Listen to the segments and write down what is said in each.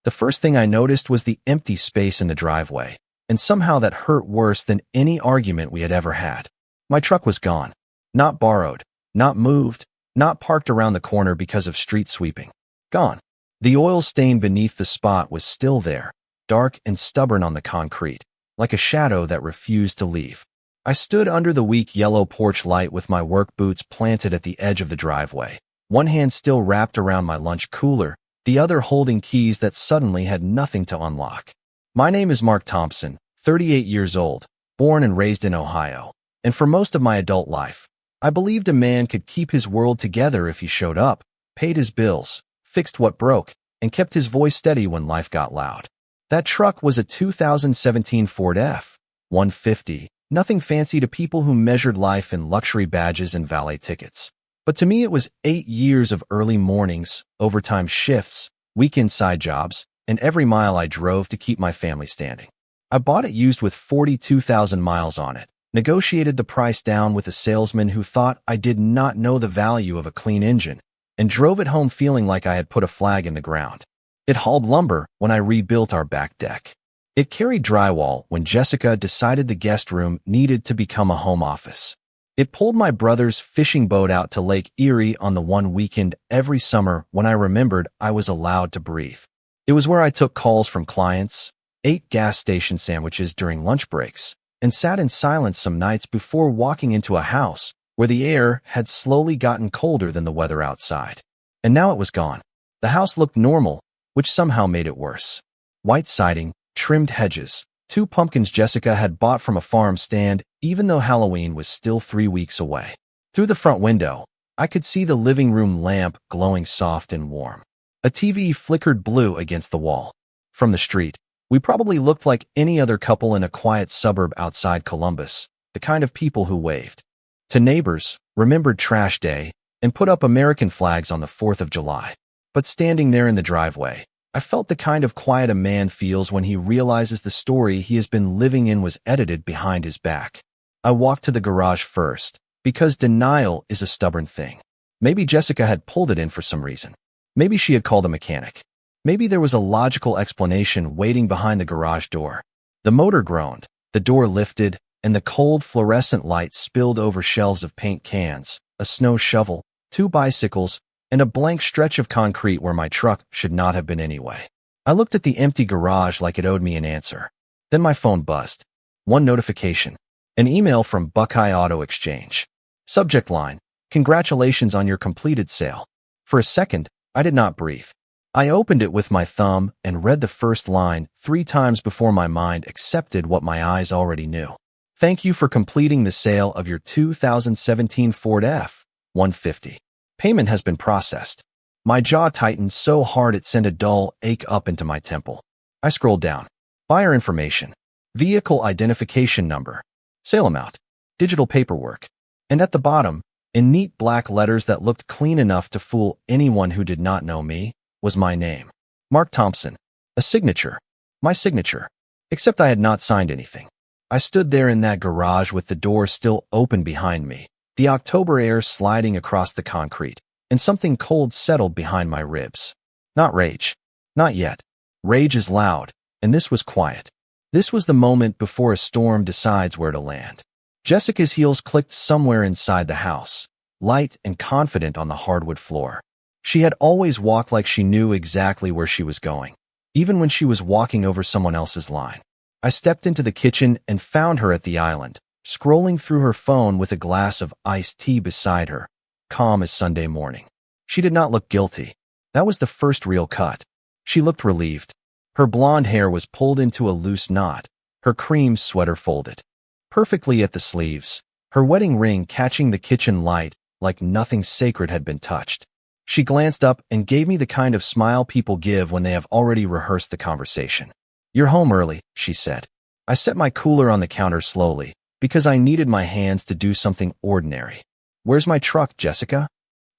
The first thing I noticed was the empty space in the driveway, and somehow that hurt worse than any argument we had ever had. My truck was gone. Not borrowed, not moved, not parked around the corner because of street sweeping. Gone. The oil stain beneath the spot was still there, dark and stubborn on the concrete, like a shadow that refused to leave. I stood under the weak yellow porch light with my work boots planted at the edge of the driveway, one hand still wrapped around my lunch cooler, the other holding keys that suddenly had nothing to unlock. My name is Mark Thompson, 38 years old, born and raised in Ohio, and for most of my adult life, I believed a man could keep his world together if he showed up, paid his bills, fixed what broke, and kept his voice steady when life got loud. That truck was a 2017 Ford F-150, nothing fancy to people who measured life in luxury badges and valet tickets. But to me it was 8 years of early mornings, overtime shifts, weekend side jobs, and every mile I drove to keep my family standing. I bought it used with 42,000 miles on it, negotiated the price down with a salesman who thought I did not know the value of a clean engine, and drove it home feeling like I had put a flag in the ground. It hauled lumber when I rebuilt our back deck. It carried drywall when Jessica decided the guest room needed to become a home office. It pulled my brother's fishing boat out to Lake Erie on the one weekend every summer when I remembered I was allowed to breathe. It was where I took calls from clients, ate gas station sandwiches during lunch breaks, and sat in silence some nights before walking into a house where the air had slowly gotten colder than the weather outside. And now it was gone. The house looked normal, which somehow made it worse. White siding, trimmed hedges, 2 pumpkins Jessica had bought from a farm stand, even though Halloween was still 3 weeks away. Through the front window, I could see the living room lamp glowing soft and warm. A TV flickered blue against the wall. From the street, we probably looked like any other couple in a quiet suburb outside Columbus, the kind of people who waved to neighbors, remembered trash day, and put up American flags on the 4th of July. But standing there in the driveway, I felt the kind of quiet a man feels when he realizes the story he has been living in was edited behind his back. I walked to the garage first, because denial is a stubborn thing. Maybe Jessica had pulled it in for some reason. Maybe she had called a mechanic. Maybe there was a logical explanation waiting behind the garage door. The motor groaned, the door lifted, and the cold fluorescent light spilled over shelves of paint cans, a snow shovel, 2 bicycles, and a blank stretch of concrete where my truck should not have been anyway. I looked at the empty garage like it owed me an answer. Then my phone buzzed. One notification. An email from Buckeye Auto Exchange. Subject line: "Congratulations on your completed sale." For a second, I did not breathe. I opened it with my thumb and read the first line 3 times before my mind accepted what my eyes already knew. "Thank you for completing the sale of your 2017 Ford F-150. Payment has been processed." My jaw tightened so hard it sent a dull ache up into my temple. I scrolled down. Buyer information. Vehicle identification number. Sale amount. Digital paperwork. And at the bottom, in neat black letters that looked clean enough to fool anyone who did not know me, was my name. Mark Thompson. A signature. My signature. Except I had not signed anything. I stood there in that garage with the door still open behind me, the October air sliding across the concrete, and something cold settled behind my ribs. Not rage. Not yet. Rage is loud, and this was quiet. This was the moment before a storm decides where to land. Jessica's heels clicked somewhere inside the house, light and confident on the hardwood floor. She had always walked like she knew exactly where she was going, even when she was walking over someone else's line. I stepped into the kitchen and found her at the island, scrolling through her phone with a glass of iced tea beside her, calm as Sunday morning. She did not look guilty. That was the first real cut. She looked relieved. Her blonde hair was pulled into a loose knot, her cream sweater folded perfectly at the sleeves, her wedding ring catching the kitchen light like nothing sacred had been touched. She glanced up and gave me the kind of smile people give when they have already rehearsed the conversation. "You're home early," she said. I set my cooler on the counter slowly, because I needed my hands to do something ordinary. "Where's my truck, Jessica?"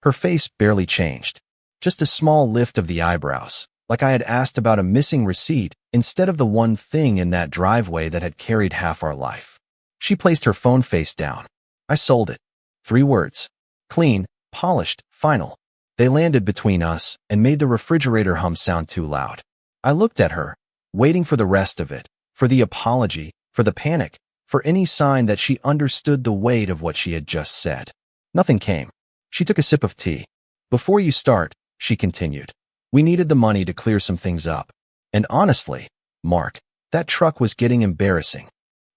Her face barely changed. Just a small lift of the eyebrows, like I had asked about a missing receipt instead of the one thing in that driveway that had carried half our life. She placed her phone face down. I sold it. 3 words. Clean, polished, final. They landed between us and made the refrigerator hum sound too loud. I looked at her, waiting for the rest of it, for the apology, for the panic, for any sign that she understood the weight of what she had just said. Nothing came. She took a sip of tea. Before you start, she continued, we needed the money to clear some things up. And honestly, Mark, that truck was getting embarrassing.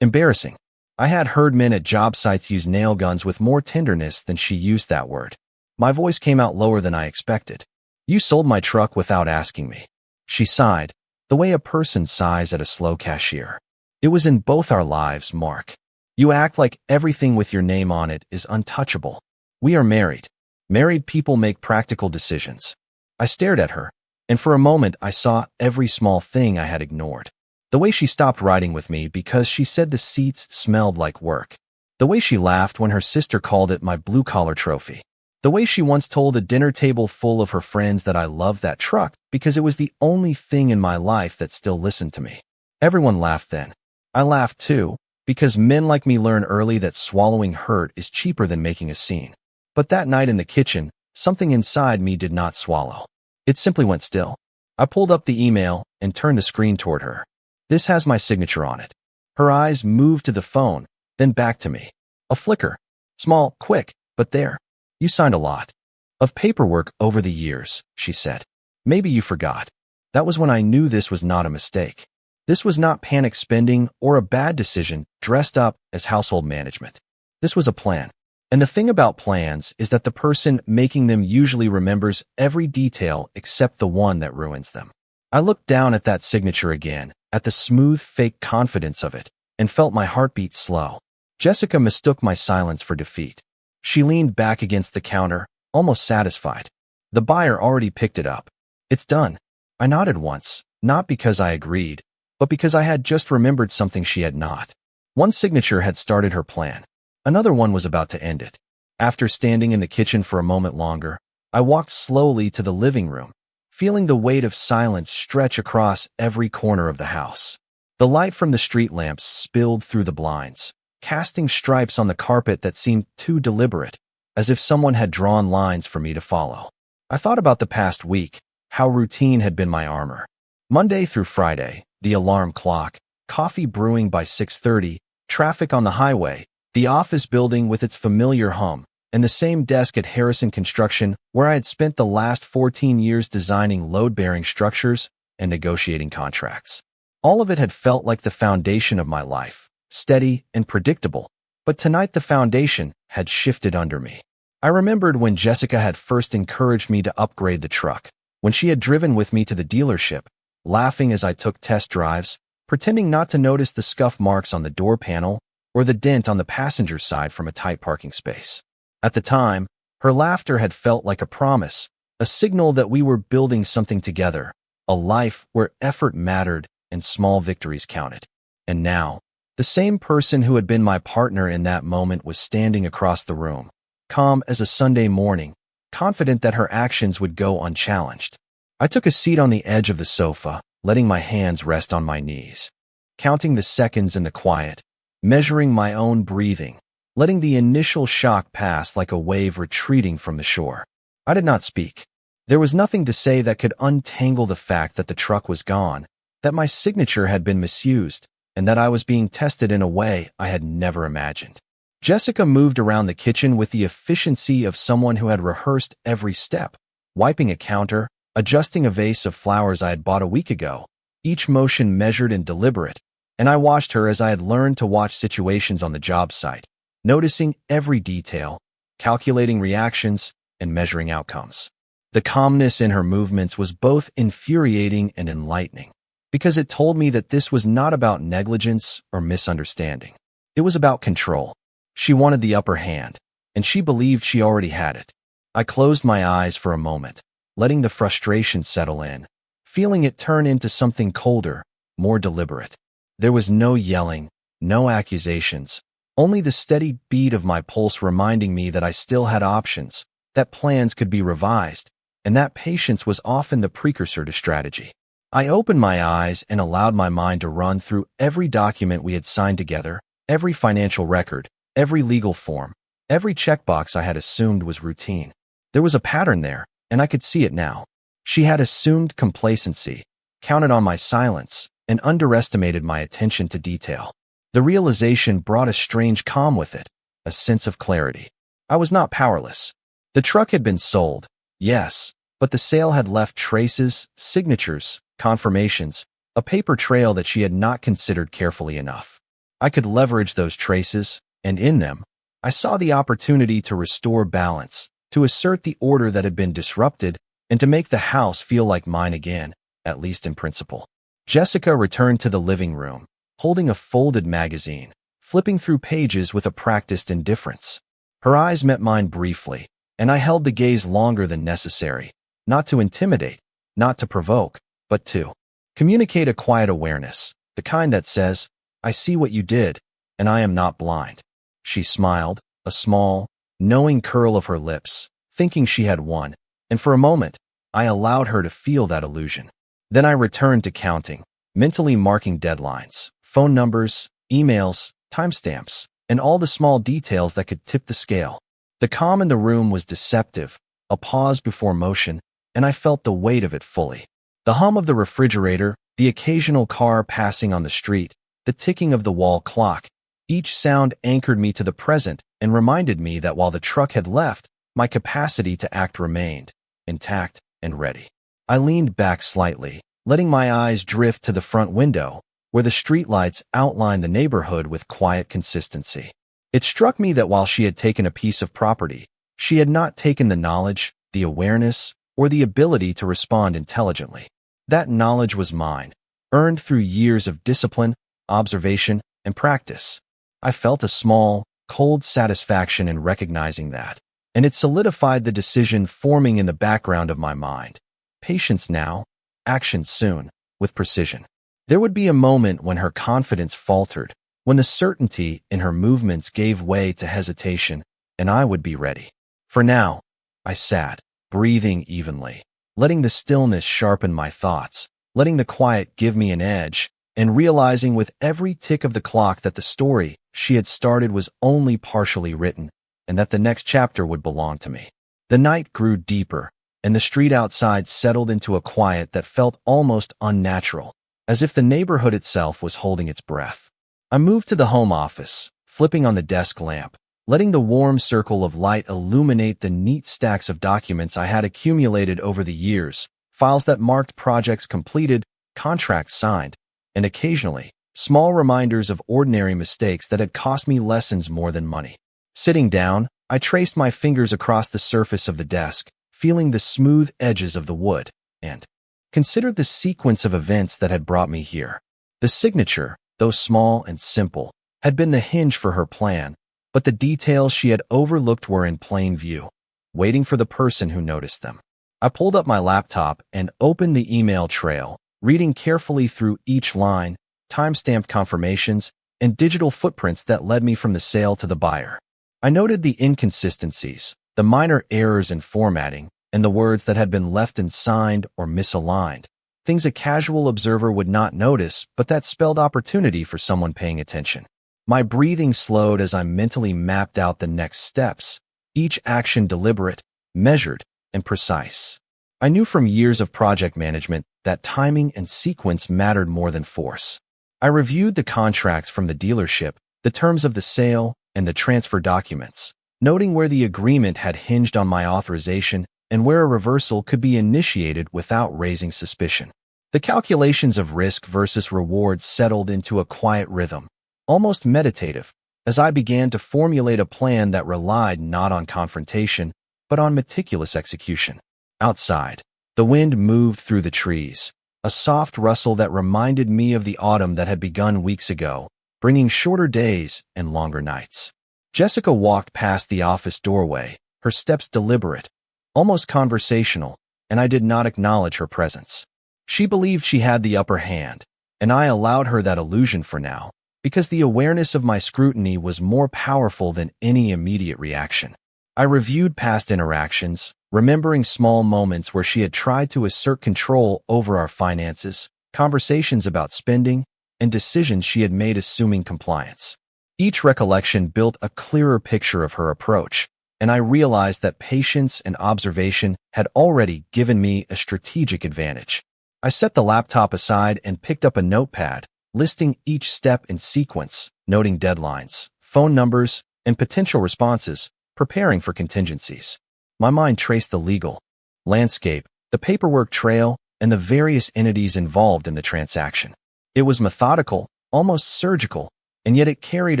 Embarrassing. I had heard men at job sites use nail guns with more tenderness than she used that word. My voice came out lower than I expected. You sold my truck without asking me. She sighed, the way a person sighs at a slow cashier. It was in both our lives, Mark. You act like everything with your name on it is untouchable. We are married. Married people make practical decisions. I stared at her, and for a moment I saw every small thing I had ignored. The way she stopped riding with me because she said the seats smelled like work. The way she laughed when her sister called it my blue-collar trophy. The way she once told a dinner table full of her friends that I loved that truck because it was the only thing in my life that still listened to me. Everyone laughed then. I laughed too, because men like me learn early that swallowing hurt is cheaper than making a scene. But that night in the kitchen, something inside me did not swallow. It simply went still. I pulled up the email and turned the screen toward her. This has my signature on it. Her eyes moved to the phone, then back to me. A flicker. Small, quick, but there. You signed a lot of paperwork over the years, she said. Maybe you forgot. That was when I knew this was not a mistake. This was not panic spending or a bad decision dressed up as household management. This was a plan. And the thing about plans is that the person making them usually remembers every detail except the one that ruins them. I looked down at that signature again, at the smooth, fake confidence of it, and felt my heartbeat slow. Jessica mistook my silence for defeat. She leaned back against the counter, almost satisfied. The buyer already picked it up. It's done. I nodded once, not because I agreed, but because I had just remembered something she had not. One signature had started her plan. Another one was about to end it. After standing in the kitchen for a moment longer, I walked slowly to the living room, feeling the weight of silence stretch across every corner of the house. The light from the street lamps spilled through the blinds, casting stripes on the carpet that seemed too deliberate, as if someone had drawn lines for me to follow. I thought about the past week, how routine had been my armor. Monday through Friday, the alarm clock, coffee brewing by 6:30, traffic on the highway, the office building with its familiar hum, and the same desk at Harrison Construction where I had spent the last 14 years designing load-bearing structures and negotiating contracts. All of it had felt like the foundation of my life, steady and predictable, but tonight the foundation had shifted under me. I remembered when Jessica had first encouraged me to upgrade the truck, when she had driven with me to the dealership, laughing as I took test drives, pretending not to notice the scuff marks on the door panel or the dent on the passenger side from a tight parking space. At the time, her laughter had felt like a promise, a signal that we were building something together, a life where effort mattered and small victories counted. And now, the same person who had been my partner in that moment was standing across the room, calm as a Sunday morning, confident that her actions would go unchallenged. I took a seat on the edge of the sofa, letting my hands rest on my knees, counting the seconds in the quiet, measuring my own breathing, letting the initial shock pass like a wave retreating from the shore. I did not speak. There was nothing to say that could untangle the fact that the truck was gone, that my signature had been misused, and that I was being tested in a way I had never imagined. Jessica moved around the kitchen with the efficiency of someone who had rehearsed every step, wiping a counter, adjusting a vase of flowers I had bought a week ago, each motion measured and deliberate, and I watched her as I had learned to watch situations on the job site, noticing every detail, calculating reactions, and measuring outcomes. The calmness in her movements was both infuriating and enlightening, because it told me that this was not about negligence or misunderstanding. It was about control. She wanted the upper hand, and she believed she already had it. I closed my eyes for a moment, letting the frustration settle in, feeling it turn into something colder, more deliberate. There was no yelling, no accusations, only the steady beat of my pulse reminding me that I still had options, that plans could be revised, and that patience was often the precursor to strategy. I opened my eyes and allowed my mind to run through every document we had signed together, every financial record, every legal form, every checkbox I had assumed was routine. There was a pattern there, and I could see it now. She had assumed complacency, counted on my silence, and underestimated my attention to detail. The realization brought a strange calm with it, a sense of clarity. I was not powerless. The truck had been sold, yes, but the sale had left traces, signatures, confirmations, a paper trail that she had not considered carefully enough. I could leverage those traces, and in them, I saw the opportunity to restore balance, to assert the order that had been disrupted, and to make the house feel like mine again, at least in principle. Jessica returned to the living room, holding a folded magazine, flipping through pages with a practiced indifference. Her eyes met mine briefly, and I held the gaze longer than necessary, not to intimidate, not to provoke, but to communicate a quiet awareness, the kind that says, I see what you did, and I am not blind. She smiled, a small, knowing curl of her lips, thinking she had won, and for a moment, I allowed her to feel that illusion. Then I returned to counting, mentally marking deadlines, phone numbers, emails, timestamps, and all the small details that could tip the scale. The calm in the room was deceptive, a pause before motion, and I felt the weight of it fully. The hum of the refrigerator, the occasional car passing on the street, the ticking of the wall clock, each sound anchored me to the present and reminded me that while the truck had left, my capacity to act remained, intact and ready. I leaned back slightly, letting my eyes drift to the front window, where the streetlights outlined the neighborhood with quiet consistency. It struck me that while she had taken a piece of property, she had not taken the knowledge, the awareness, or the ability to respond intelligently. That knowledge was mine, earned through years of discipline, observation, and practice. I felt a small, cold satisfaction in recognizing that, and it solidified the decision forming in the background of my mind. Patience now, action soon, with precision. There would be a moment when her confidence faltered, when the certainty in her movements gave way to hesitation, and I would be ready. For now, I sat, breathing evenly, letting the stillness sharpen my thoughts, letting the quiet give me an edge, and realizing with every tick of the clock that the story she had started was only partially written, and that the next chapter would belong to me. The night grew deeper, and the street outside settled into a quiet that felt almost unnatural, as if the neighborhood itself was holding its breath. I moved to the home office, flipping on the desk lamp, letting the warm circle of light illuminate the neat stacks of documents I had accumulated over the years, files that marked projects completed, contracts signed, and occasionally, small reminders of ordinary mistakes that had cost me lessons more than money. Sitting down, I traced my fingers across the surface of the desk, feeling the smooth edges of the wood, and considered the sequence of events that had brought me here. The signature, though small and simple, had been the hinge for her plan, but the details she had overlooked were in plain view, waiting for the person who noticed them. I pulled up my laptop and opened the email trail, reading carefully through each line, timestamped confirmations, and digital footprints that led me from the sale to the buyer. I noted the inconsistencies, the minor errors in formatting, and the words that had been left unsigned or misaligned, things a casual observer would not notice, but that spelled opportunity for someone paying attention. My breathing slowed as I mentally mapped out the next steps, each action deliberate, measured, and precise. I knew from years of project management that timing and sequence mattered more than force. I reviewed the contracts from the dealership, the terms of the sale, and the transfer documents, noting where the agreement had hinged on my authorization and where a reversal could be initiated without raising suspicion. The calculations of risk versus reward settled into a quiet rhythm, almost meditative, as I began to formulate a plan that relied not on confrontation, but on meticulous execution. Outside, the wind moved through the trees, a soft rustle that reminded me of the autumn that had begun weeks ago, bringing shorter days and longer nights. Jessica walked past the office doorway, her steps deliberate, almost conversational, and I did not acknowledge her presence. She believed she had the upper hand, and I allowed her that illusion for now, because the awareness of my scrutiny was more powerful than any immediate reaction. I reviewed past interactions, remembering small moments where she had tried to assert control over our finances, conversations about spending, and decisions she had made assuming compliance. Each recollection built a clearer picture of her approach, and I realized that patience and observation had already given me a strategic advantage. I set the laptop aside and picked up a notepad, listing each step in sequence, noting deadlines, phone numbers, and potential responses, preparing for contingencies. My mind traced the legal landscape, the paperwork trail, and the various entities involved in the transaction. It was methodical, almost surgical, and yet it carried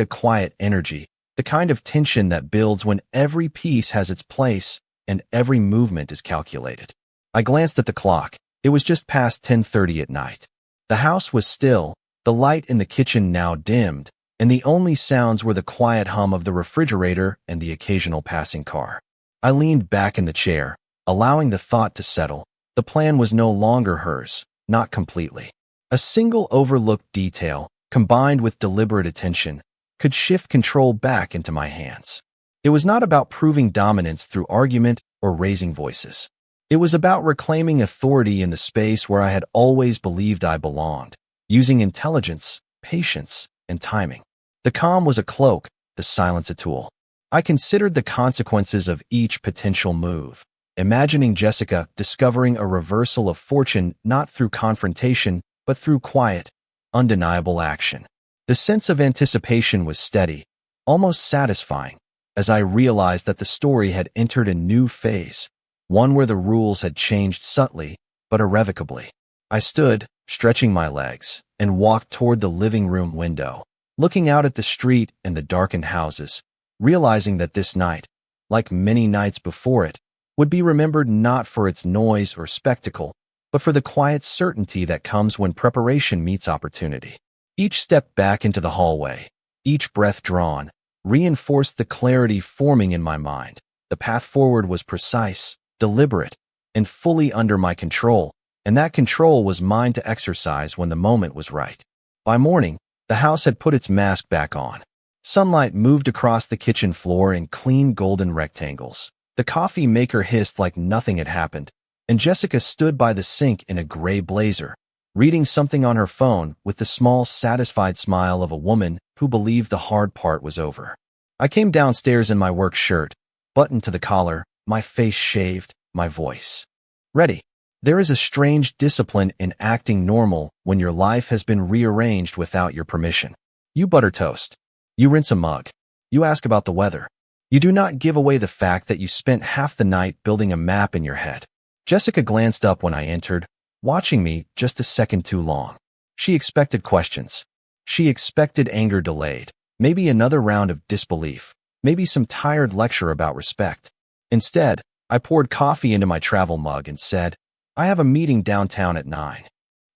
a quiet energy, the kind of tension that builds when every piece has its place and every movement is calculated. I glanced at the clock. It was just past 10:30 at night. The house was still, the light in the kitchen now dimmed, and the only sounds were the quiet hum of the refrigerator and the occasional passing car. I leaned back in the chair, allowing the thought to settle. The plan was no longer hers, not completely. A single overlooked detail, combined with deliberate attention, could shift control back into my hands. It was not about proving dominance through argument or raising voices. It was about reclaiming authority in the space where I had always believed I belonged, using intelligence, patience, and timing. The calm was a cloak, the silence a tool. I considered the consequences of each potential move, imagining Jessica discovering a reversal of fortune not through confrontation, but through quiet, undeniable action. The sense of anticipation was steady, almost satisfying, as I realized that the story had entered a new phase, one where the rules had changed subtly, but irrevocably. I stood, stretching my legs, and walked toward the living room window, looking out at the street and the darkened houses, realizing that this night, like many nights before it, would be remembered not for its noise or spectacle, but for the quiet certainty that comes when preparation meets opportunity. Each step back into the hallway, each breath drawn, reinforced the clarity forming in my mind. The path forward was precise, deliberate, and fully under my control, and that control was mine to exercise when the moment was right. By morning, the house had put its mask back on. Sunlight moved across the kitchen floor in clean golden rectangles. The coffee maker hissed like nothing had happened, and Jessica stood by the sink in a gray blazer, reading something on her phone with the small, satisfied smile of a woman who believed the hard part was over. I came downstairs in my work shirt, buttoned to the collar, my face shaved, my voice ready. There is a strange discipline in acting normal when your life has been rearranged without your permission. You butter toast. You rinse a mug. You ask about the weather. You do not give away the fact that you spent half the night building a map in your head. Jessica glanced up when I entered, watching me just a second too long. She expected questions. She expected anger delayed, maybe another round of disbelief, maybe some tired lecture about respect. Instead, I poured coffee into my travel mug and said, "I have a meeting downtown at 9.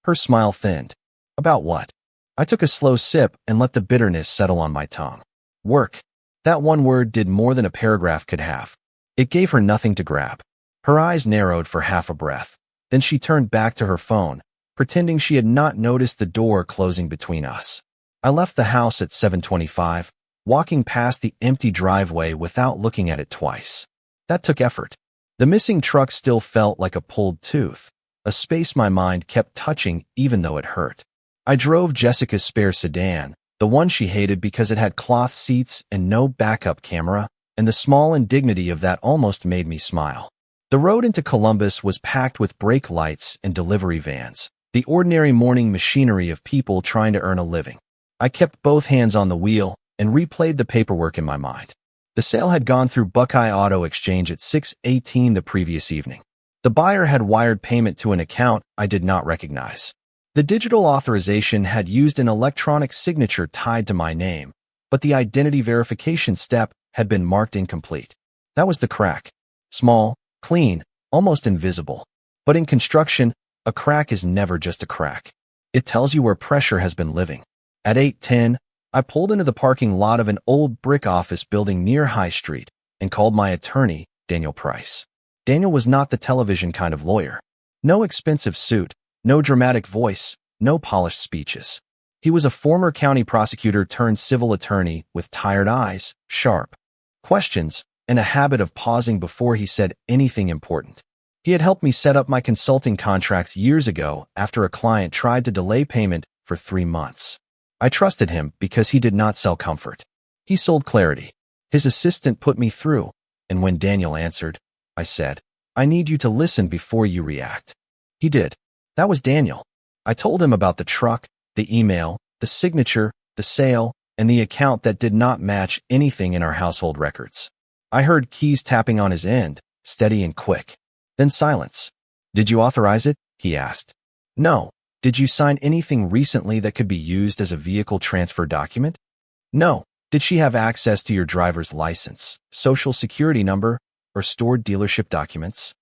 Her smile thinned. About what? I took a slow sip and let the bitterness settle on my tongue. Work. That one word did more than a paragraph could have. It gave her nothing to grab. Her eyes narrowed for half a breath. Then she turned back to her phone, pretending she had not noticed the door closing between us. I left the house at 7:25, walking past the empty driveway without looking at it twice. That took effort. The missing truck still felt like a pulled tooth, a space my mind kept touching even though it hurt. I drove Jessica's spare sedan, the one she hated because it had cloth seats and no backup camera, and the small indignity of that almost made me smile. The road into Columbus was packed with brake lights and delivery vans, the ordinary morning machinery of people trying to earn a living. I kept both hands on the wheel and replayed the paperwork in my mind. The sale had gone through Buckeye Auto Exchange at 6:18 the previous evening. The buyer had wired payment to an account I did not recognize. The digital authorization had used an electronic signature tied to my name, but the identity verification step had been marked incomplete. That was the crack. Small, clean, almost invisible. But in construction, a crack is never just a crack. It tells you where pressure has been living. At 8:10, I pulled into the parking lot of an old brick office building near High Street and called my attorney, Daniel Price. Daniel was not the television kind of lawyer. No expensive suit, no dramatic voice, no polished speeches. He was a former county prosecutor turned civil attorney with tired eyes, sharp questions, and a habit of pausing before he said anything important. He had helped me set up my consulting contracts years ago after a client tried to delay payment for 3 months. I trusted him because he did not sell comfort. He sold clarity. His assistant put me through, and when Daniel answered, I said, "I need you to listen before you react." He did. That was Daniel. I told him about the truck, the email, the signature, the sale, and the account that did not match anything in our household records. I heard keys tapping on his end, steady and quick. Then silence. Did you authorize it? He asked. No. Did you sign anything recently that could be used as a vehicle transfer document? No. Did she have access to your driver's license, social security number, or stored dealership documents?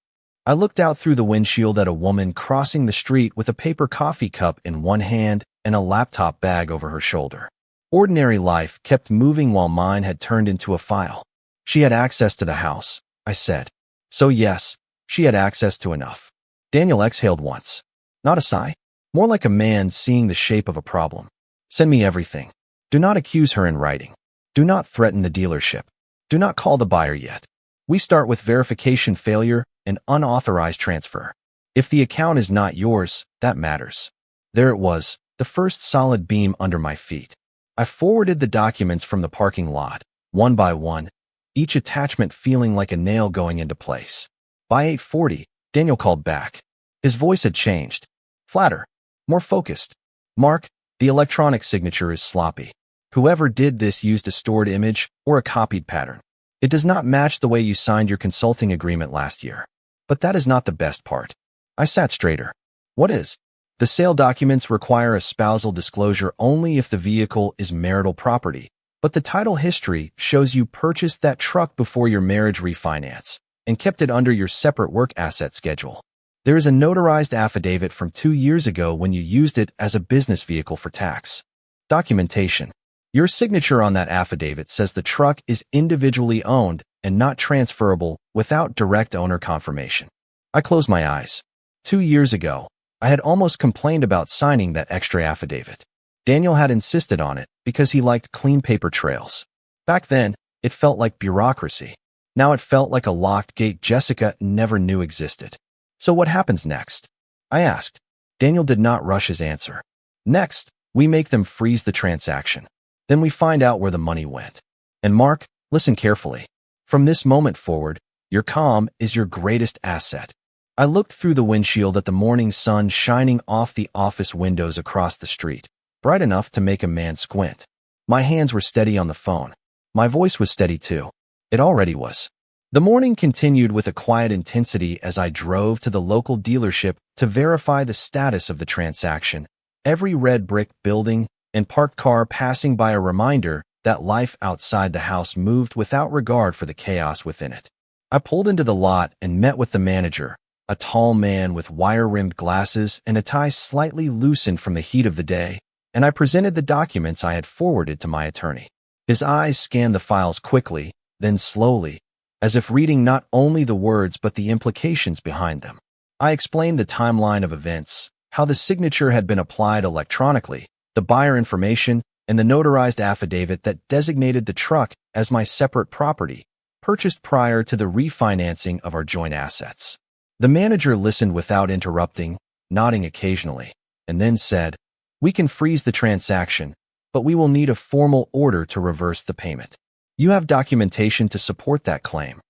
I looked out through the windshield at a woman crossing the street with a paper coffee cup in one hand and a laptop bag over her shoulder. Ordinary life kept moving while mine had turned into a file. She had access to the house, I said. So yes, she had access to enough. Daniel exhaled once. Not a sigh. More like a man seeing the shape of a problem. Send me everything. Do not accuse her in writing. Do not threaten the dealership. Do not call the buyer yet. We start with verification failure and unauthorized transfer. If the account is not yours, that matters. There it was, the first solid beam under my feet. I forwarded the documents from the parking lot, one by one, each attachment feeling like a nail going into place. By 8:40, Daniel called back. His voice had changed. Flatter. More focused. Mark, the electronic signature is sloppy. Whoever did this used a stored image or a copied pattern. It does not match the way you signed your consulting agreement last year. But that is not the best part. I sat straighter. What is? The sale documents require a spousal disclosure only if the vehicle is marital property, but the title history shows you purchased that truck before your marriage refinance and kept it under your separate work asset schedule. There is a notarized affidavit from 2 years ago when you used it as a business vehicle for tax. Documentation. Your signature on that affidavit says the truck is individually owned and not transferable without direct owner confirmation. I closed my eyes. 2 years ago, I had almost complained about signing that extra affidavit. Daniel had insisted on it because he liked clean paper trails. Back then, it felt like bureaucracy. Now it felt like a locked gate Jessica never knew existed. So what happens next? I asked. Daniel did not rush his answer. Next, we make them freeze the transaction. Then we find out where the money went. And Mark, listen carefully. From this moment forward, your calm is your greatest asset. I looked through the windshield at the morning sun shining off the office windows across the street, bright enough to make a man squint. My hands were steady on the phone. My voice was steady too. It already was. The morning continued with a quiet intensity as I drove to the local dealership to verify the status of the transaction, every red brick building and parked car passing by a reminder that life outside the house moved without regard for the chaos within it. I pulled into the lot and met with the manager, a tall man with wire-rimmed glasses and a tie slightly loosened from the heat of the day, and I presented the documents I had forwarded to my attorney. His eyes scanned the files quickly, then slowly, as if reading not only the words but the implications behind them. I explained the timeline of events, how the signature had been applied electronically, the buyer information, and the notarized affidavit that designated the truck as my separate property, purchased prior to the refinancing of our joint assets. The manager listened without interrupting, nodding occasionally, and then said, "We can freeze the transaction, but we will need a formal order to reverse the payment. You have documentation to support that claim."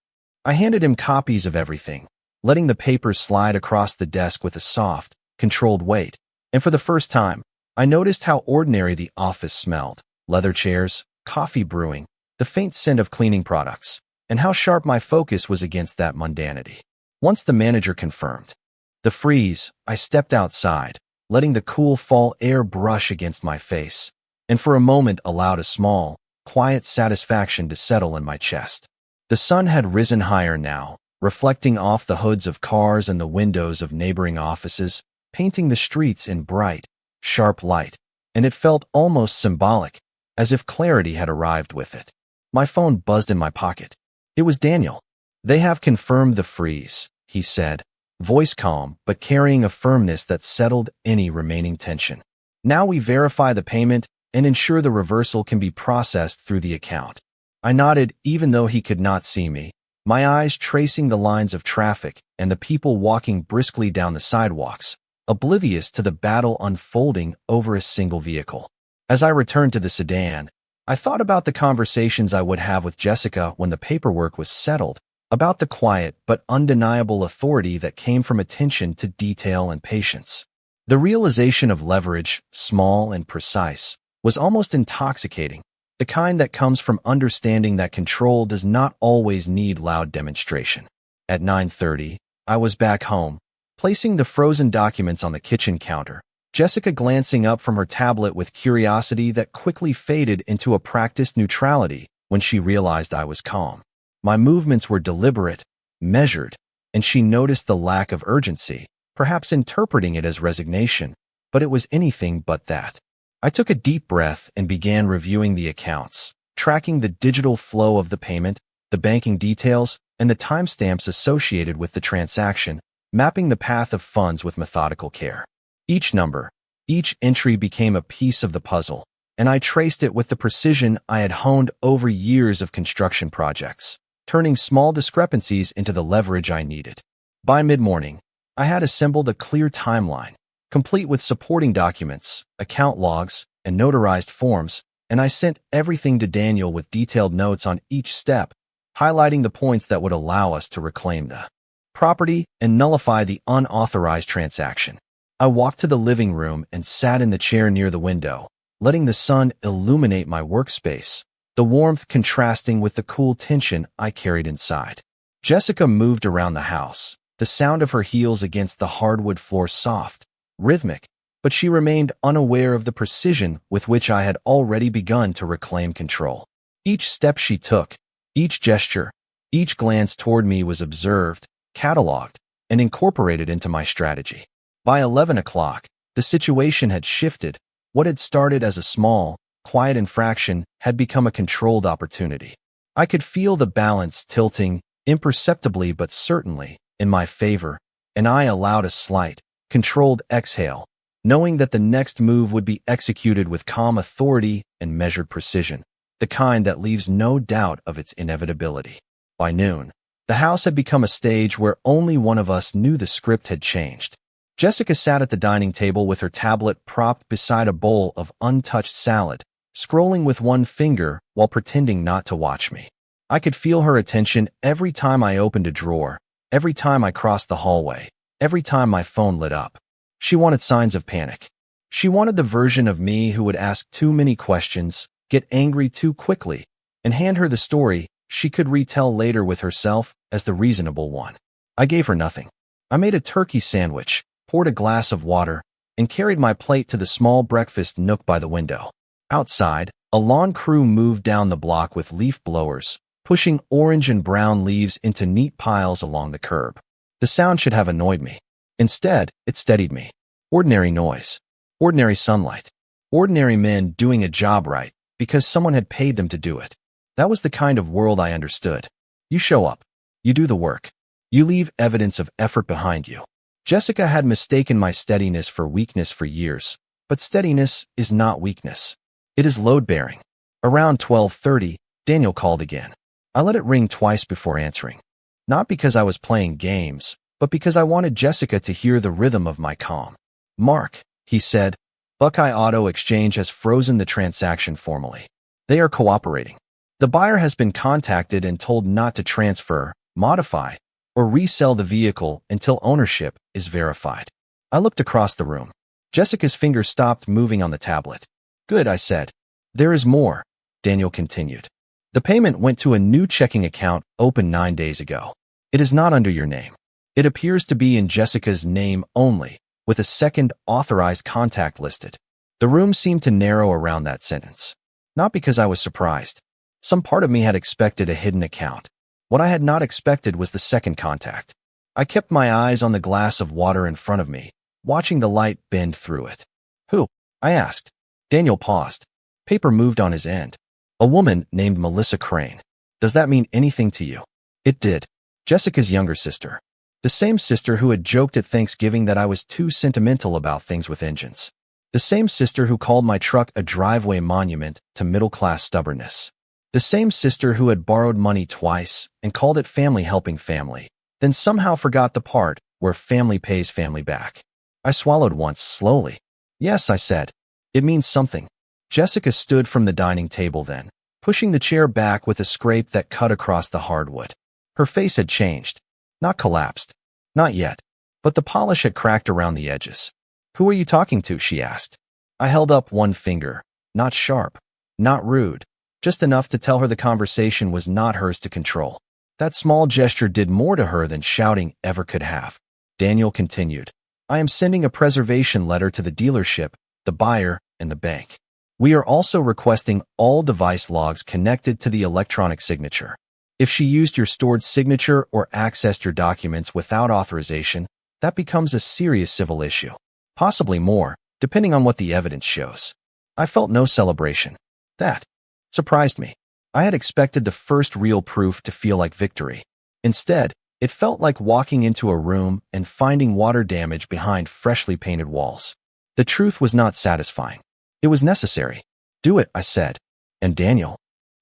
I handed him copies of everything, letting the papers slide across the desk with a soft, controlled weight, and for the first time, I noticed how ordinary the office smelled: leather chairs, coffee brewing, the faint scent of cleaning products, and how sharp my focus was against that mundanity. Once the manager confirmed the freeze, I stepped outside, letting the cool fall air brush against my face, and for a moment allowed a small, quiet satisfaction to settle in my chest. The sun had risen higher now, reflecting off the hoods of cars and the windows of neighboring offices, painting the streets in bright, sharp light, and it felt almost symbolic, as if clarity had arrived with it. My phone buzzed in my pocket. It was Daniel. "They have confirmed the freeze," he said, voice calm but carrying a firmness that settled any remaining tension. "Now we verify the payment and ensure the reversal can be processed through the account." I nodded even though he could not see me, my eyes tracing the lines of traffic and the people walking briskly down the sidewalks, oblivious to the battle unfolding over a single vehicle. As I returned to the sedan, I thought about the conversations I would have with Jessica when the paperwork was settled, about the quiet but undeniable authority that came from attention to detail and patience. The realization of leverage, small and precise, was almost intoxicating, the kind that comes from understanding that control does not always need loud demonstration. At 9:30, I was back home, placing the frozen documents on the kitchen counter, Jessica glancing up from her tablet with curiosity that quickly faded into a practiced neutrality when she realized I was calm. My movements were deliberate, measured, and she noticed the lack of urgency, perhaps interpreting it as resignation, but it was anything but that. I took a deep breath and began reviewing the accounts, tracking the digital flow of the payment, the banking details, and the timestamps associated with the transaction, mapping the path of funds with methodical care. Each number, each entry became a piece of the puzzle, and I traced it with the precision I had honed over years of construction projects, turning small discrepancies into the leverage I needed. By mid-morning, I had assembled a clear timeline, complete with supporting documents, account logs, and notarized forms, and I sent everything to Daniel with detailed notes on each step, highlighting the points that would allow us to reclaim the property and nullify the unauthorized transaction. I walked to the living room and sat in the chair near the window, letting the sun illuminate my workspace, the warmth contrasting with the cool tension I carried inside. Jessica moved around the house, the sound of her heels against the hardwood floor soft, rhythmic, but she remained unaware of the precision with which I had already begun to reclaim control. Each step she took, each gesture, each glance toward me was observed, cataloged, and incorporated into my strategy. By 11 o'clock, the situation had shifted. What had started as a small, quiet infraction had become a controlled opportunity. I could feel the balance tilting, imperceptibly but certainly, in my favor, and I allowed a slight, controlled exhale, knowing that the next move would be executed with calm authority and measured precision, the kind that leaves no doubt of its inevitability. By noon, the house had become a stage where only one of us knew the script had changed. Jessica sat at the dining table with her tablet propped beside a bowl of untouched salad, scrolling with one finger while pretending not to watch me. I could feel her attention every time I opened a drawer, every time I crossed the hallway, every time my phone lit up. She wanted signs of panic. She wanted the version of me who would ask too many questions, get angry too quickly, and hand her the story she could retell later with herself as the reasonable one. I gave her nothing. I made a turkey sandwich, poured a glass of water, and carried my plate to the small breakfast nook by the window. Outside, a lawn crew moved down the block with leaf blowers, pushing orange and brown leaves into neat piles along the curb. The sound should have annoyed me. Instead, it steadied me. Ordinary noise. Ordinary sunlight. Ordinary men doing a job right because someone had paid them to do it. That was the kind of world I understood. You show up. You do the work. You leave evidence of effort behind you. Jessica had mistaken my steadiness for weakness for years, but steadiness is not weakness. It is load-bearing. Around 12:30, Daniel called again. I let it ring twice before answering. Not because I was playing games, but because I wanted Jessica to hear the rhythm of my calm. "Mark," he said, "Buckeye Auto Exchange has frozen the transaction formally. They are cooperating. The buyer has been contacted and told not to transfer, modify, or resell the vehicle until ownership is verified." I looked across the room. Jessica's fingers stopped moving on the tablet. "Good," I said. "There is more," Daniel continued. "The payment went to a new checking account opened 9 days ago. It is not under your name. It appears to be in Jessica's name only, with a second authorized contact listed." The room seemed to narrow around that sentence. Not because I was surprised. Some part of me had expected a hidden account. What I had not expected was the second contact. I kept my eyes on the glass of water in front of me, watching the light bend through it. "Who?" I asked. Daniel paused. Paper moved on his end. "A woman named Melissa Crane. Does that mean anything to you?" It did. Jessica's younger sister. The same sister who had joked at Thanksgiving that I was too sentimental about things with engines. The same sister who called my truck a driveway monument to middle-class stubbornness. The same sister who had borrowed money twice and called it family helping family, then somehow forgot the part where family pays family back. I swallowed once, slowly. "Yes," I said. "It means something." Jessica stood from the dining table then, pushing the chair back with a scrape that cut across the hardwood. Her face had changed. Not collapsed. Not yet. But the polish had cracked around the edges. Who are you talking to? She asked. I held up one finger, not sharp, not rude, just enough to tell her the conversation was not hers to control. That small gesture did more to her than shouting ever could have. Daniel continued. I am sending a preservation letter to the dealership, the buyer, and the bank. We are also requesting all device logs connected to the electronic signature. If she used your stored signature or accessed your documents without authorization, that becomes a serious civil issue. Possibly more, depending on what the evidence shows. I felt no celebration. That surprised me. I had expected the first real proof to feel like victory. Instead, it felt like walking into a room and finding water damage behind freshly painted walls. The truth was not satisfying. It was necessary. Do it, I said. And Daniel?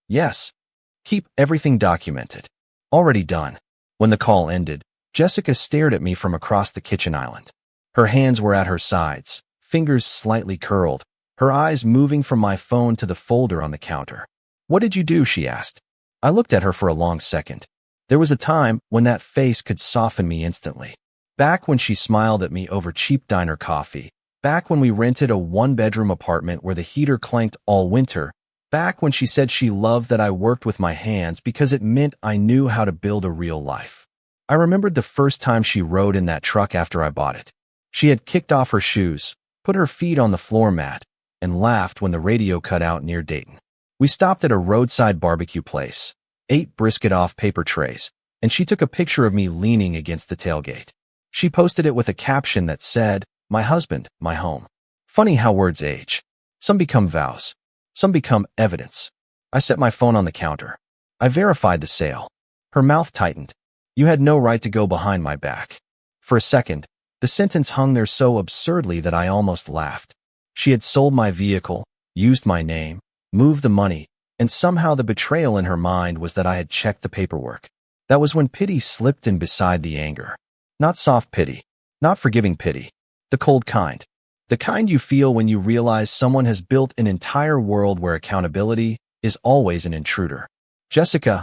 Yes. Keep everything documented. Already done. When the call ended, Jessica stared at me from across the kitchen island. Her hands were at her sides, fingers slightly curled, her eyes moving from my phone to the folder on the counter. What did you do? She asked. I looked at her for a long second. There was a time when that face could soften me instantly. Back when she smiled at me over cheap diner coffee. Back when we rented a one-bedroom apartment where the heater clanked all winter. Back when she said she loved that I worked with my hands because it meant I knew how to build a real life. I remembered the first time she rode in that truck after I bought it. She had kicked off her shoes, put her feet on the floor mat, and laughed when the radio cut out near Dayton. We stopped at a roadside barbecue place, ate brisket off paper trays, and she took a picture of me leaning against the tailgate. She posted it with a caption that said, "My husband, my home." Funny how words age. Some become vows. Some become evidence. I set my phone on the counter. I verified the sale. Her mouth tightened. You had no right to go behind my back. For a second, the sentence hung there so absurdly that I almost laughed. She had sold my vehicle, used my name, moved the money, and somehow the betrayal in her mind was that I had checked the paperwork. That was when pity slipped in beside the anger. Not soft pity, not forgiving pity, the cold kind. The kind you feel when you realize someone has built an entire world where accountability is always an intruder. Jessica,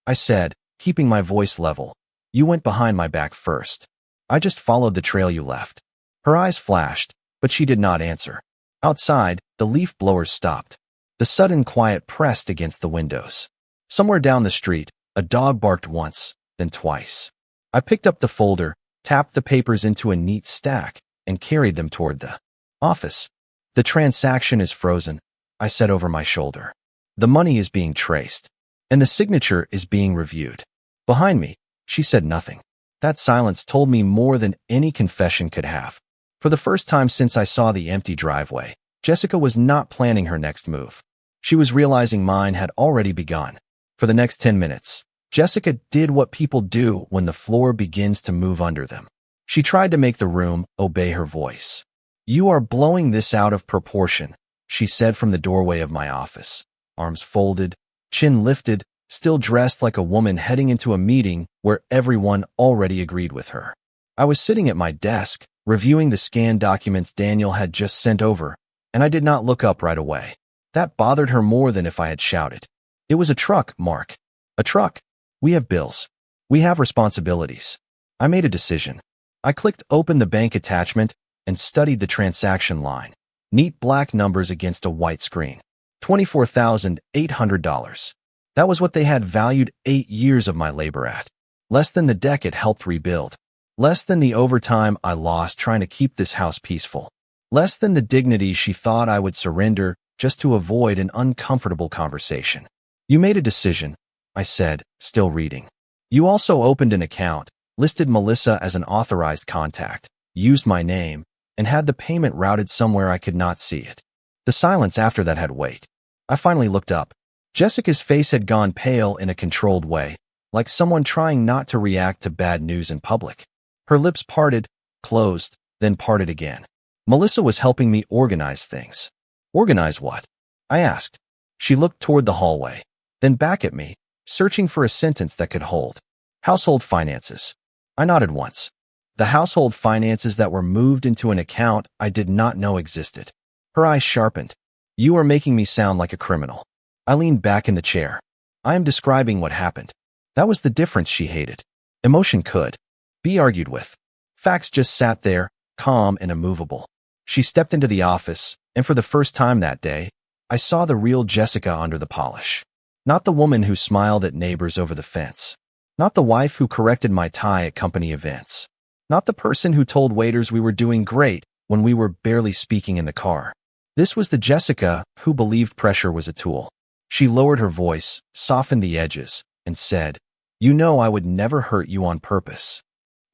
I said, keeping my voice level, you went behind my back first. I just followed the trail you left. Her eyes flashed, but she did not answer. Outside, the leaf blowers stopped. The sudden quiet pressed against the windows. Somewhere down the street, a dog barked once, then twice. I picked up the folder, tapped the papers into a neat stack, and carried them toward the office. The transaction is frozen, I said over my shoulder. The money is being traced, and the signature is being reviewed. Behind me, she said nothing. That silence told me more than any confession could have. For the first time since I saw the empty driveway, Jessica was not planning her next move. She was realizing mine had already begun. For the next 10 minutes, Jessica did what people do when the floor begins to move under them. She tried to make the room obey her voice. You are blowing this out of proportion, she said from the doorway of my office. Arms folded, chin lifted, still dressed like a woman heading into a meeting where everyone already agreed with her. I was sitting at my desk, reviewing the scanned documents Daniel had just sent over, and I did not look up right away. That bothered her more than if I had shouted. It was a truck, Mark. A truck. We have bills. We have responsibilities. I made a decision. I clicked open the bank attachment and studied the transaction line. Neat black numbers against a white screen. $24,800. That was what they had valued 8 years of my labor at. Less than the deck it helped rebuild. Less than the overtime I lost trying to keep this house peaceful. Less than the dignity she thought I would surrender just to avoid an uncomfortable conversation. You made a decision, I said, still reading. You also opened an account, listed Melissa as an authorized contact, used my name, and had the payment routed somewhere I could not see it. The silence after that had weight. I finally looked up. Jessica's face had gone pale in a controlled way, like someone trying not to react to bad news in public. Her lips parted, closed, then parted again. Melissa was helping me organize things. Organize what? I asked. She looked toward the hallway, then back at me, searching for a sentence that could hold. Household finances. I nodded once. The household finances that were moved into an account I did not know existed. Her eyes sharpened. You are making me sound like a criminal. I leaned back in the chair. I am describing what happened. That was the difference she hated. Emotion could be argued with. Facts just sat there, calm and immovable. She stepped into the office, and for the first time that day, I saw the real Jessica under the polish. Not the woman who smiled at neighbors over the fence. Not the wife who corrected my tie at company events. Not the person who told waiters we were doing great when we were barely speaking in the car. This was the Jessica who believed pressure was a tool. She lowered her voice, softened the edges, and said, "You know I would never hurt you on purpose."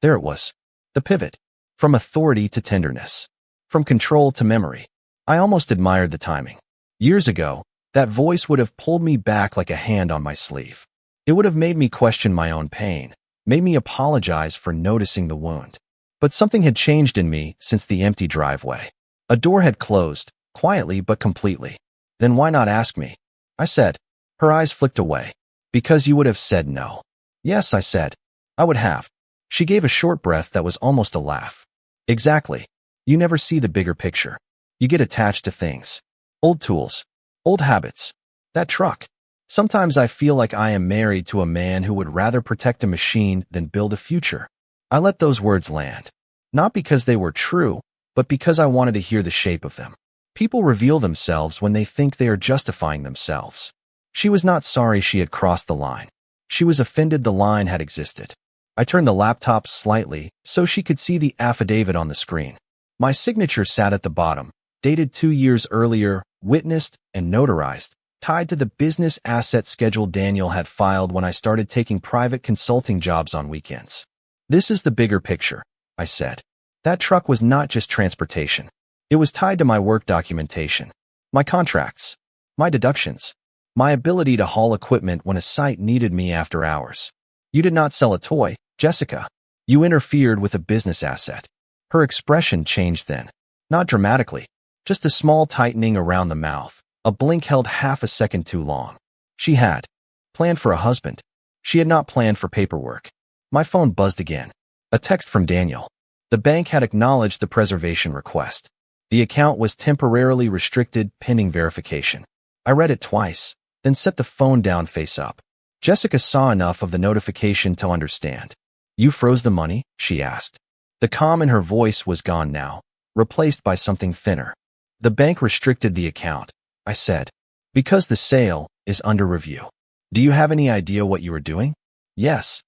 There it was. The pivot. From authority to tenderness. From control to memory. I almost admired the timing. Years ago, that voice would have pulled me back like a hand on my sleeve. It would have made me question my own pain, made me apologize for noticing the wound. But something had changed in me since the empty driveway. A door had closed, quietly but completely. Then why not ask me? I said. Her eyes flicked away. Because you would have said no. Yes, I said. I would have. She gave a short breath that was almost a laugh. Exactly. You never see the bigger picture. You get attached to things. Old tools. Old habits. That truck. Sometimes I feel like I am married to a man who would rather protect a machine than build a future. I let those words land. Not because they were true, but because I wanted to hear the shape of them. People reveal themselves when they think they are justifying themselves. She was not sorry she had crossed the line. She was offended the line had existed. I turned the laptop slightly so she could see the affidavit on the screen. My signature sat at the bottom, dated 2 years earlier, witnessed and notarized, tied to the business asset schedule Daniel had filed when I started taking private consulting jobs on weekends. This is the bigger picture, I said. That truck was not just transportation. It was tied to my work documentation, my contracts, my deductions, my ability to haul equipment when a site needed me after hours. You did not sell a toy, Jessica. You interfered with a business asset. Her expression changed then. Not dramatically. Just a small tightening around the mouth. A blink held half a second too long. She had planned for a husband. She had not planned for paperwork. My phone buzzed again. A text from Daniel. The bank had acknowledged the preservation request. The account was temporarily restricted pending verification. I read it twice, then set the phone down face up. Jessica saw enough of the notification to understand. You froze the money? She asked. The calm in her voice was gone now, replaced by something thinner. The bank restricted the account, I said, because the sale is under review. Do you have any idea what you were doing? Yes.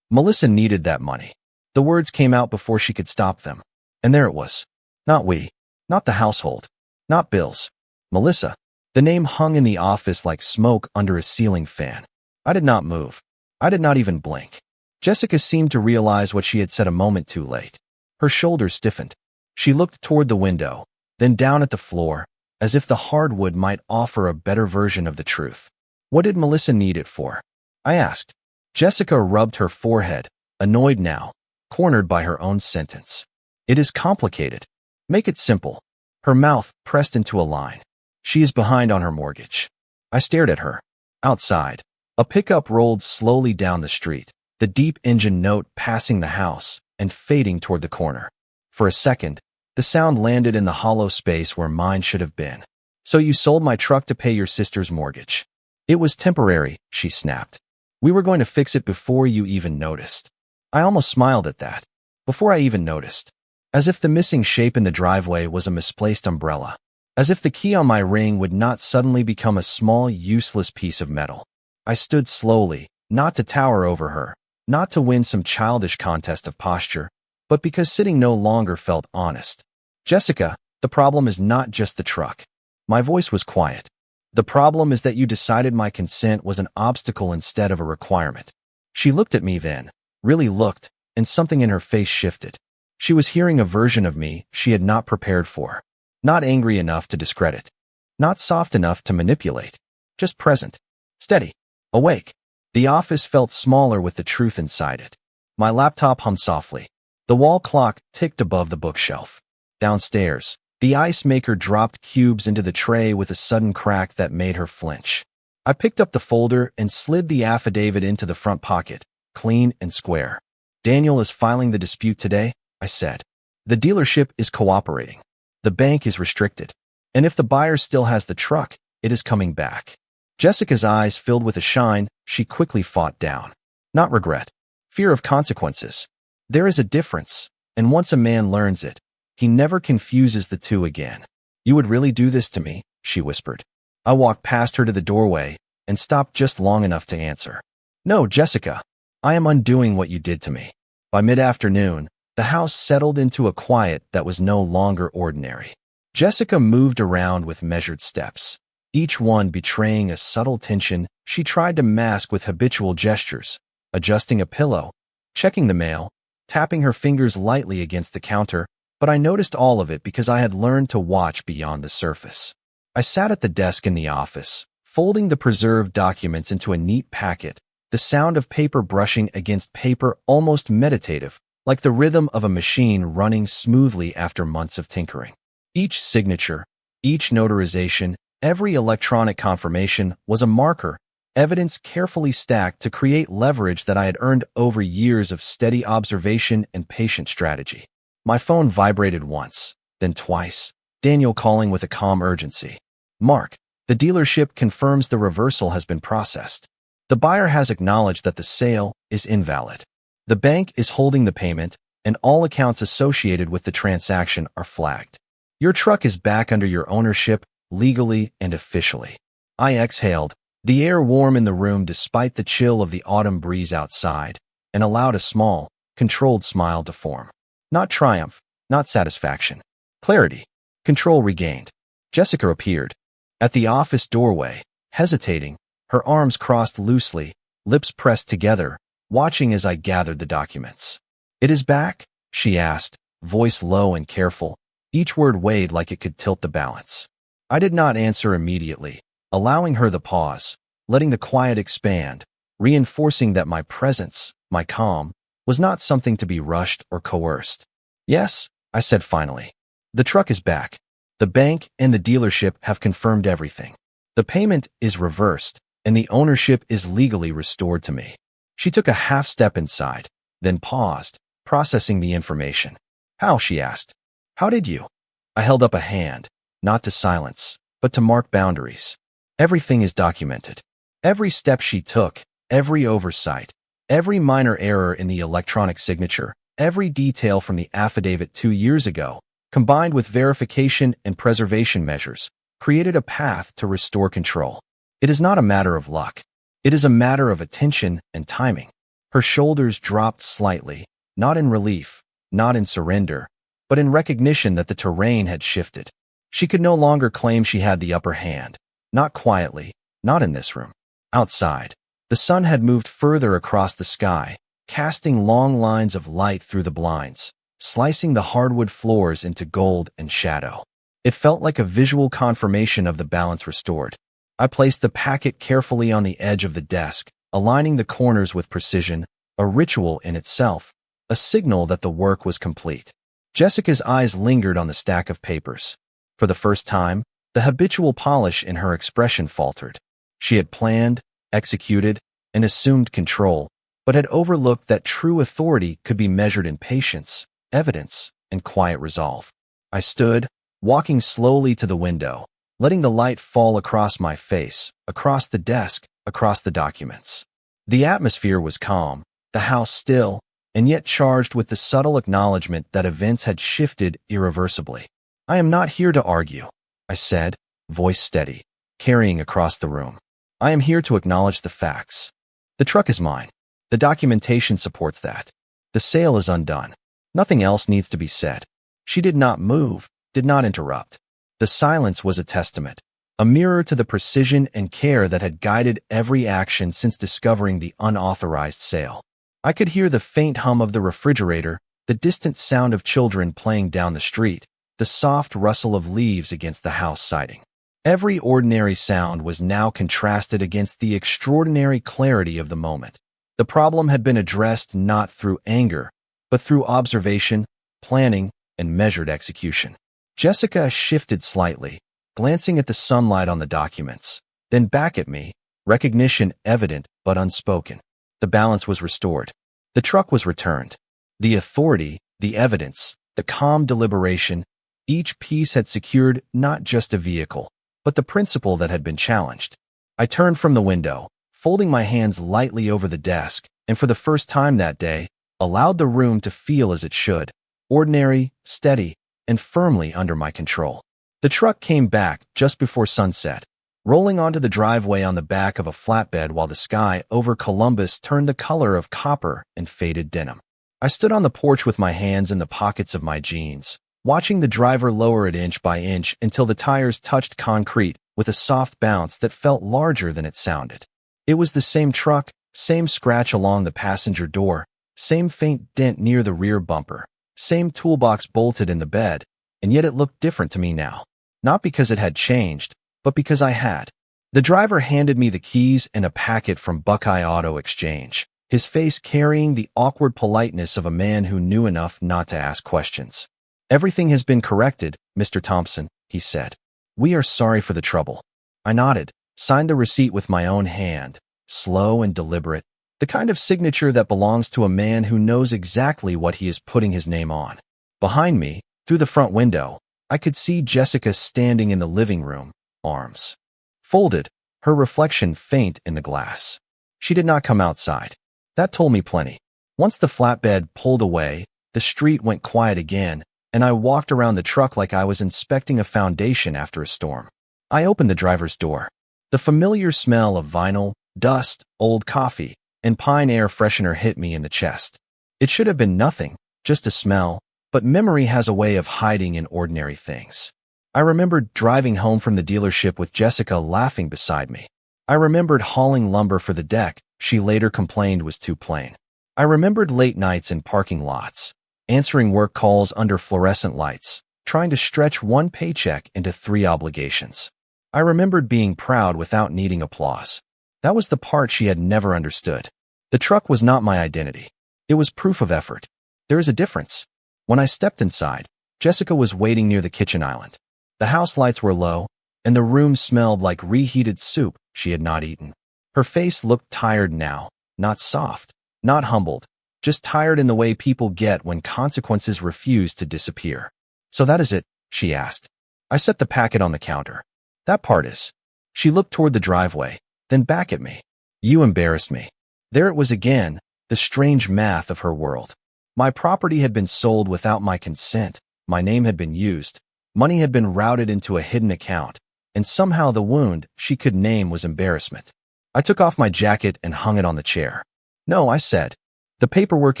Melissa needed that money. The words came out before she could stop them. And there it was. Not we. Not the household. Not bills. Melissa. The name hung in the office like smoke under a ceiling fan. I did not move. I did not even blink. Jessica seemed to realize what she had said a moment too late. Her shoulders stiffened. She looked toward the window, then down at the floor, as if the hardwood might offer a better version of the truth. What did Melissa need it for? I asked. Jessica rubbed her forehead, annoyed now, cornered by her own sentence. It is complicated. Make it simple. Her mouth pressed into a line. She is behind on her mortgage. I stared at her. Outside, a pickup rolled slowly down the street, the deep engine note passing the house and fading toward the corner. For a second, the sound landed in the hollow space where mine should have been. So you sold my truck to pay your sister's mortgage. It was temporary, she snapped. We were going to fix it before you even noticed. I almost smiled at that. Before I even noticed. As if the missing shape in the driveway was a misplaced umbrella. As if the key on my ring would not suddenly become a small, useless piece of metal. I stood slowly, not to tower over her, not to win some childish contest of posture, but because sitting no longer felt honest. Jessica, the problem is not just the truck. My voice was quiet. The problem is that you decided my consent was an obstacle instead of a requirement. She looked at me then, really looked, and something in her face shifted. She was hearing a version of me she had not prepared for. Not angry enough to discredit. Not soft enough to manipulate. Just present. Steady. Awake. The office felt smaller with the truth inside it. My laptop hummed softly. The wall clock ticked above the bookshelf. Downstairs, the ice maker dropped cubes into the tray with a sudden crack that made her flinch. I picked up the folder and slid the affidavit into the front pocket, clean and square. Daniel is filing the dispute today, I said. The dealership is cooperating. The bank is restricted. And if the buyer still has the truck, it is coming back. Jessica's eyes filled with a shine she quickly fought down. Not regret. Fear of consequences. There is a difference, and once a man learns it, He never confuses the two again. You would really do this to me? She whispered. I walked past her to the doorway and stopped just long enough to answer. No, Jessica. I am undoing what you did to me. By mid-afternoon, the house settled into a quiet that was no longer ordinary. Jessica moved around with measured steps, each one betraying a subtle tension she tried to mask with habitual gestures, adjusting a pillow, checking the mail, tapping her fingers lightly against the counter, but I noticed all of it because I had learned to watch beyond the surface. I sat at the desk in the office, folding the preserved documents into a neat packet, the sound of paper brushing against paper almost meditative, like the rhythm of a machine running smoothly after months of tinkering. Each signature, each notarization, every electronic confirmation was a marker, evidence carefully stacked to create leverage that I had earned over years of steady observation and patient strategy. My phone vibrated once, then twice, Daniel calling with a calm urgency. Mark, the dealership confirms the reversal has been processed. The buyer has acknowledged that the sale is invalid. The bank is holding the payment, and all accounts associated with the transaction are flagged. Your truck is back under your ownership, legally and officially. I exhaled, the air warm in the room despite the chill of the autumn breeze outside, and allowed a small, controlled smile to form. Not triumph, not satisfaction. Clarity. Control regained. Jessica appeared. At the office doorway, hesitating, her arms crossed loosely, lips pressed together, watching as I gathered the documents. It is back? She asked, voice low and careful, each word weighed like it could tilt the balance. I did not answer immediately, allowing her the pause, letting the quiet expand, reinforcing that my presence, my calm, was not something to be rushed or coerced. Yes, I said finally. The truck is back. The bank and the dealership have confirmed everything. The payment is reversed, and the ownership is legally restored to me. She took a half step inside, then paused, processing the information. How? She asked. How did you? I held up a hand, not to silence, but to mark boundaries. Everything is documented. Every step she took, every oversight, every minor error in the electronic signature, every detail from the affidavit 2 years ago, combined with verification and preservation measures, created a path to restore control. It is not a matter of luck. It is a matter of attention and timing. Her shoulders dropped slightly, not in relief, not in surrender, but in recognition that the terrain had shifted. She could no longer claim she had the upper hand, not quietly, not in this room. Outside, the sun had moved further across the sky, casting long lines of light through the blinds, slicing the hardwood floors into gold and shadow. It felt like a visual confirmation of the balance restored. I placed the packet carefully on the edge of the desk, aligning the corners with precision, a ritual in itself, a signal that the work was complete. Jessica's eyes lingered on the stack of papers. For the first time, the habitual polish in her expression faltered. She had planned, executed, and assumed control, but had overlooked that true authority could be measured in patience, evidence, and quiet resolve. I stood, walking slowly to the window, letting the light fall across my face, across the desk, across the documents. The atmosphere was calm, the house still, and yet charged with the subtle acknowledgement that events had shifted irreversibly. I am not here to argue, I said, voice steady, carrying across the room. I am here to acknowledge the facts. The truck is mine. The documentation supports that. The sale is undone. Nothing else needs to be said. She did not move, did not interrupt. The silence was a testament, a mirror to the precision and care that had guided every action since discovering the unauthorized sale. I could hear the faint hum of the refrigerator, the distant sound of children playing down the street, the soft rustle of leaves against the house siding. Every ordinary sound was now contrasted against the extraordinary clarity of the moment. The problem had been addressed not through anger, but through observation, planning, and measured execution. Jessica shifted slightly, glancing at the sunlight on the documents, then back at me, recognition evident but unspoken. The balance was restored. The truck was returned. The authority, the evidence, the calm deliberation, each piece had secured not just a vehicle, but the principle that had been challenged. I turned from the window, folding my hands lightly over the desk, and for the first time that day, allowed the room to feel as it should, ordinary, steady, and firmly under my control. The truck came back just before sunset, rolling onto the driveway on the back of a flatbed while the sky over Columbus turned the color of copper and faded denim. I stood on the porch with my hands in the pockets of my jeans, watching the driver lower it inch by inch until the tires touched concrete with a soft bounce that felt larger than it sounded. It was the same truck, same scratch along the passenger door, same faint dent near the rear bumper, same toolbox bolted in the bed, and yet it looked different to me now. Not because it had changed, but because I had. The driver handed me the keys and a packet from Buckeye Auto Exchange, his face carrying the awkward politeness of a man who knew enough not to ask questions. "Everything has been corrected, Mr. Thompson," he said. "We are sorry for the trouble." I nodded, signed the receipt with my own hand, slow and deliberate, the kind of signature that belongs to a man who knows exactly what he is putting his name on. Behind me, through the front window, I could see Jessica standing in the living room, arms folded, her reflection faint in the glass. She did not come outside. That told me plenty. Once the flatbed pulled away, the street went quiet again, and I walked around the truck like I was inspecting a foundation after a storm. I opened the driver's door. The familiar smell of vinyl, dust, old coffee, and pine air freshener hit me in the chest. It should have been nothing, just a smell, but memory has a way of hiding in ordinary things. I remembered driving home from the dealership with Jessica laughing beside me. I remembered hauling lumber for the deck she later complained was too plain. I remembered late nights in parking lots, answering work calls under fluorescent lights, trying to stretch one paycheck into 3 obligations. I remembered being proud without needing applause. That was the part she had never understood. The truck was not my identity. It was proof of effort. There is a difference. When I stepped inside, Jessica was waiting near the kitchen island. The house lights were low, and the room smelled like reheated soup she had not eaten. Her face looked tired now, not soft, not humbled, just tired in the way people get when consequences refuse to disappear. "So that is it?" she asked. I set the packet on the counter. "That part is." She looked toward the driveway, then back at me. "You embarrassed me." There it was again, the strange math of her world. My property had been sold without my consent, my name had been used, money had been routed into a hidden account, and somehow the wound she could name was embarrassment. I took off my jacket and hung it on the chair. "No," I said. "The paperwork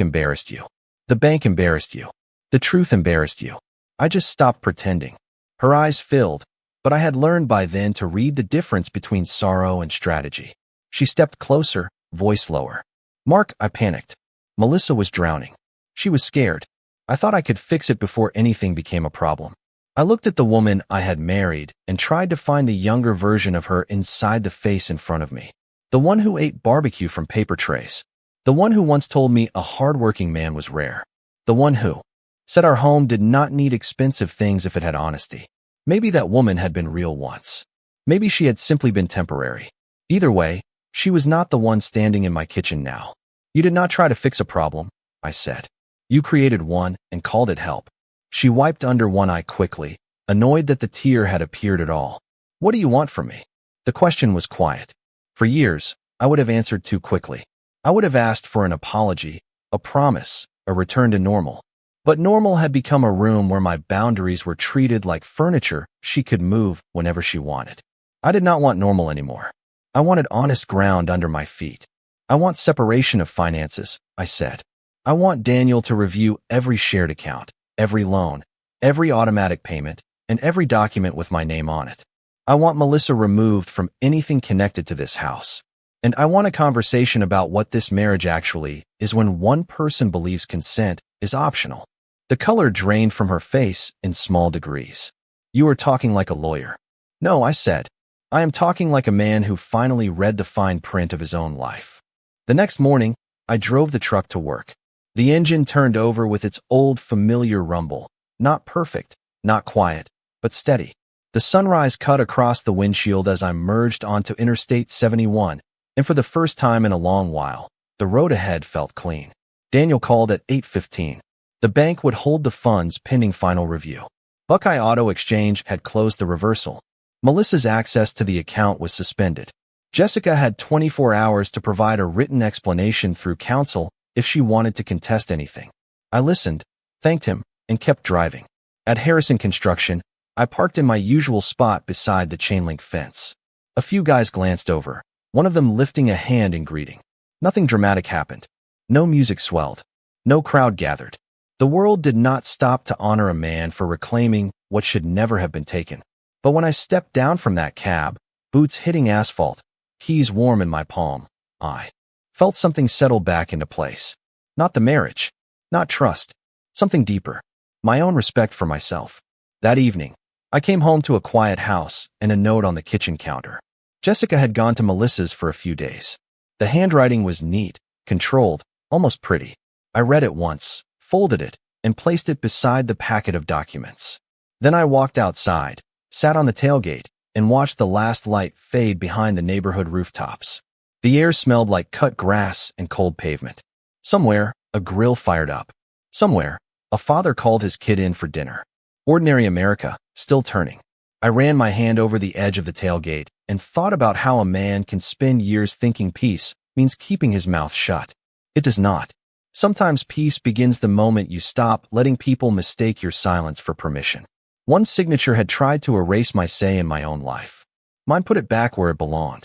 embarrassed you. The bank embarrassed you. The truth embarrassed you." I just stopped pretending. Her eyes filled, but I had learned by then to read the difference between sorrow and strategy. She stepped closer, voice lower. "Mark," I panicked. Melissa was drowning. She was scared. I thought I could fix it before anything became a problem. I looked at the woman I had married and tried to find the younger version of her inside the face in front of me. The one who ate barbecue from paper trays. The one who once told me a hardworking man was rare. The one who said our home did not need expensive things if it had honesty. Maybe that woman had been real once. Maybe she had simply been temporary. Either way, she was not the one standing in my kitchen now. "You did not try to fix a problem," I said. "You created one and called it help." She wiped under one eye quickly, annoyed that the tear had appeared at all. "What do you want from me?" The question was quiet. For years, I would have answered too quickly. I would have asked for an apology, a promise, a return to normal. But normal had become a room where my boundaries were treated like furniture she could move whenever she wanted. I did not want normal anymore. I wanted honest ground under my feet. "I want separation of finances," I said. "I want Daniel to review every shared account, every loan, every automatic payment, and every document with my name on it. I want Melissa removed from anything connected to this house. And I want a conversation about what this marriage actually is when one person believes consent is optional." The color drained from her face in small degrees. "You are talking like a lawyer." "No," I said. "I am talking like a man who finally read the fine print of his own life." The next morning, I drove the truck to work. The engine turned over with its old familiar rumble. Not perfect, not quiet, but steady. The sunrise cut across the windshield as I merged onto Interstate 71, and for the first time in a long while, the road ahead felt clean. Daniel called at 8:15. The bank would hold the funds pending final review. Buckeye Auto Exchange had closed the reversal. Melissa's access to the account was suspended. Jessica had 24 hours to provide a written explanation through counsel if she wanted to contest anything. I listened, thanked him, and kept driving. At Harrison Construction, I parked in my usual spot beside the chain-link fence. A few guys glanced over, one of them lifting a hand in greeting. Nothing dramatic happened. No music swelled. No crowd gathered. The world did not stop to honor a man for reclaiming what should never have been taken. But when I stepped down from that cab, boots hitting asphalt, keys warm in my palm, I felt something settle back into place. Not the marriage, not trust, something deeper, my own respect for myself. That evening, I came home to a quiet house and a note on the kitchen counter. Jessica had gone to Melissa's for a few days. The handwriting was neat, controlled, almost pretty. I read it once, folded it, and placed it beside the packet of documents. Then I walked outside, sat on the tailgate, and watched the last light fade behind the neighborhood rooftops. The air smelled like cut grass and cold pavement. Somewhere, a grill fired up. Somewhere, a father called his kid in for dinner. Ordinary America, still turning. I ran my hand over the edge of the tailgate and thought about how a man can spend years thinking peace means keeping his mouth shut. It does not. Sometimes peace begins the moment you stop letting people mistake your silence for permission. One signature had tried to erase my say in my own life. Mine put it back where it belonged.